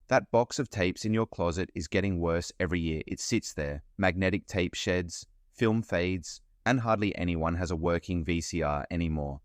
That box of tapes in your closet is getting worse every year. It sits there. Magnetic tape sheds, film fades, and hardly anyone has a working VCR anymore.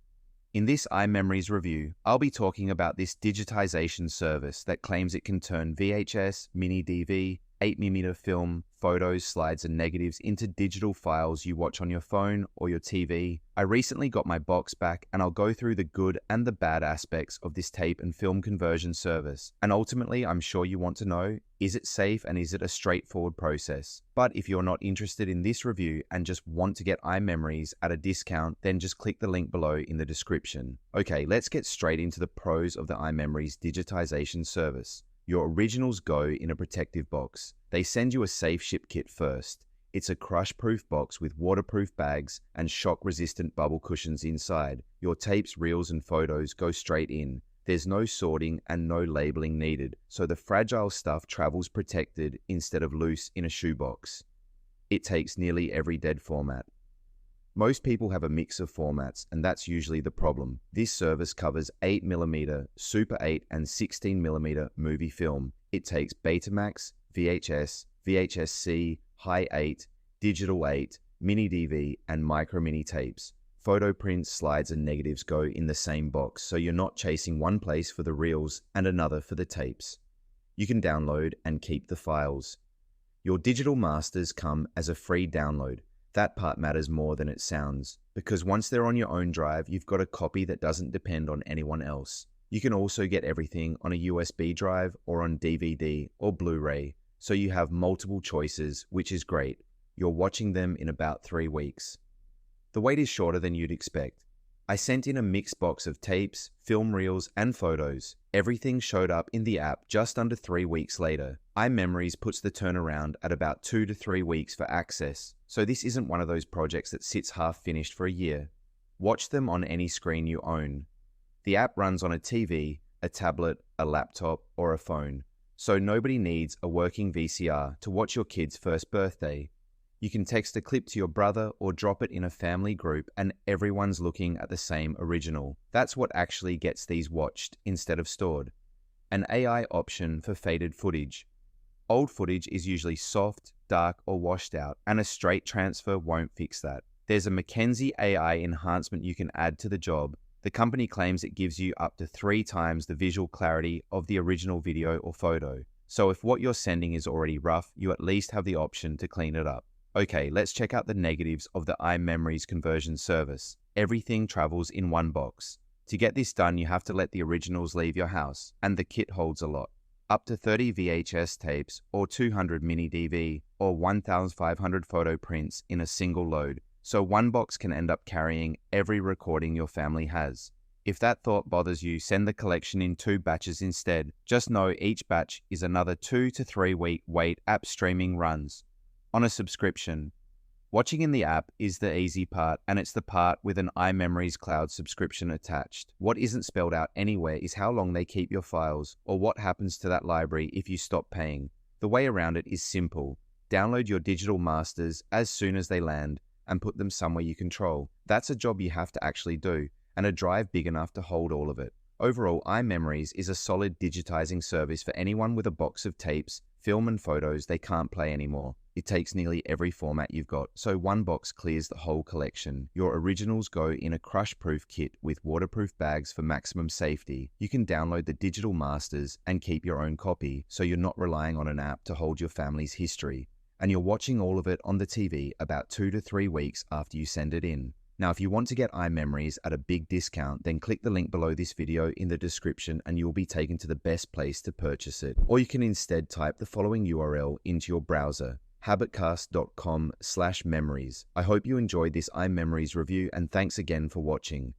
In this iMemories review, I'll be talking about this digitization service that claims it can turn VHS, mini DV, 8mm film, photos, slides, and negatives into digital files you watch on your phone or your TV. I recently got my box back, and I'll go through the good and the bad aspects of this tape and film conversion service. And ultimately, I'm sure you want to know, is it safe and is it a straightforward process? But if you're not interested in this review and just want to get iMemories at a discount, then just click the link below in the description. Okay, let's get straight into the pros of the iMemories digitization service. Your originals go in a protective box. They send you a SafeShip Kit first. It's a crush-proof box with waterproof bags and shock-resistant bubble cushions inside. Your tapes, reels, and photos go straight in. There's no sorting and no labeling needed, so the fragile stuff travels protected instead of loose in a shoebox. It takes nearly every dead format. Most people have a mix of formats, and that's usually the problem. This service covers 8mm, Super 8, and 16mm movie film. It takes Betamax, VHS, VHS-C, High 8, Digital 8, Mini DV, and Micro Mini tapes. Photo prints, slides, and negatives go in the same box, so you're not chasing one place for the reels and another for the tapes. You can download and keep the files. Your digital masters come as a free download. That part matters more than it sounds, because once they're on your own drive, you've got a copy that doesn't depend on anyone else. You can also get everything on a USB drive or on DVD or Blu-ray, so you have multiple choices, which is great. You're watching them in about 3 weeks. The wait is shorter than you'd expect. I sent in a mixed box of tapes, film reels, and photos. Everything showed up in the app just under 3 weeks later. iMemories puts the turnaround at about 2 to 3 weeks for access, so this isn't one of those projects that sits half-finished for a year. Watch them on any screen you own. The app runs on a TV, a tablet, a laptop, or a phone, so nobody needs a working VCR to watch your kid's first birthday. You can text a clip to your brother or drop it in a family group and everyone's looking at the same original. That's what actually gets these watched instead of stored. An AI option for faded footage. Old footage is usually soft, dark, or washed out, and a straight transfer won't fix that. There's a Mackenzie AI enhancement you can add to the job. The company claims it gives you up to 3 times the visual clarity of the original video or photo. So if what you're sending is already rough, you at least have the option to clean it up. Okay, let's check out the negatives of the iMemories conversion service. Everything travels in one box. To get this done, you have to let the originals leave your house, and the kit holds a lot. Up to 30 VHS tapes, or 200 mini DV, or 1,500 photo prints in a single load, so one box can end up carrying every recording your family has. If that thought bothers you, send the collection in 2 batches instead. Just know each batch is another 2 to 3 week wait app streaming runs. On a subscription. Watching in the app is the easy part, and it's the part with an iMemories cloud subscription attached. What isn't spelled out anywhere is how long they keep your files, or what happens to that library if you stop paying. The way around it is simple. Download your digital masters as soon as they land, and put them somewhere you control. That's a job you have to actually do, and a drive big enough to hold all of it. Overall, iMemories is a solid digitizing service for anyone with a box of tapes, film, and photos they can't play anymore. It takes nearly every format you've got, so one box clears the whole collection. Your originals go in a crush-proof kit with waterproof bags for maximum safety. You can download the digital masters and keep your own copy, so you're not relying on an app to hold your family's history. And you're watching all of it on the TV about 2 to 3 weeks after you send it in. Now, if you want to get iMemories at a big discount, then click the link below this video in the description and you'll be taken to the best place to purchase it. Or you can instead type the following URL into your browser: habitcast.com/memories. I hope you enjoyed this iMemories review, and thanks again for watching.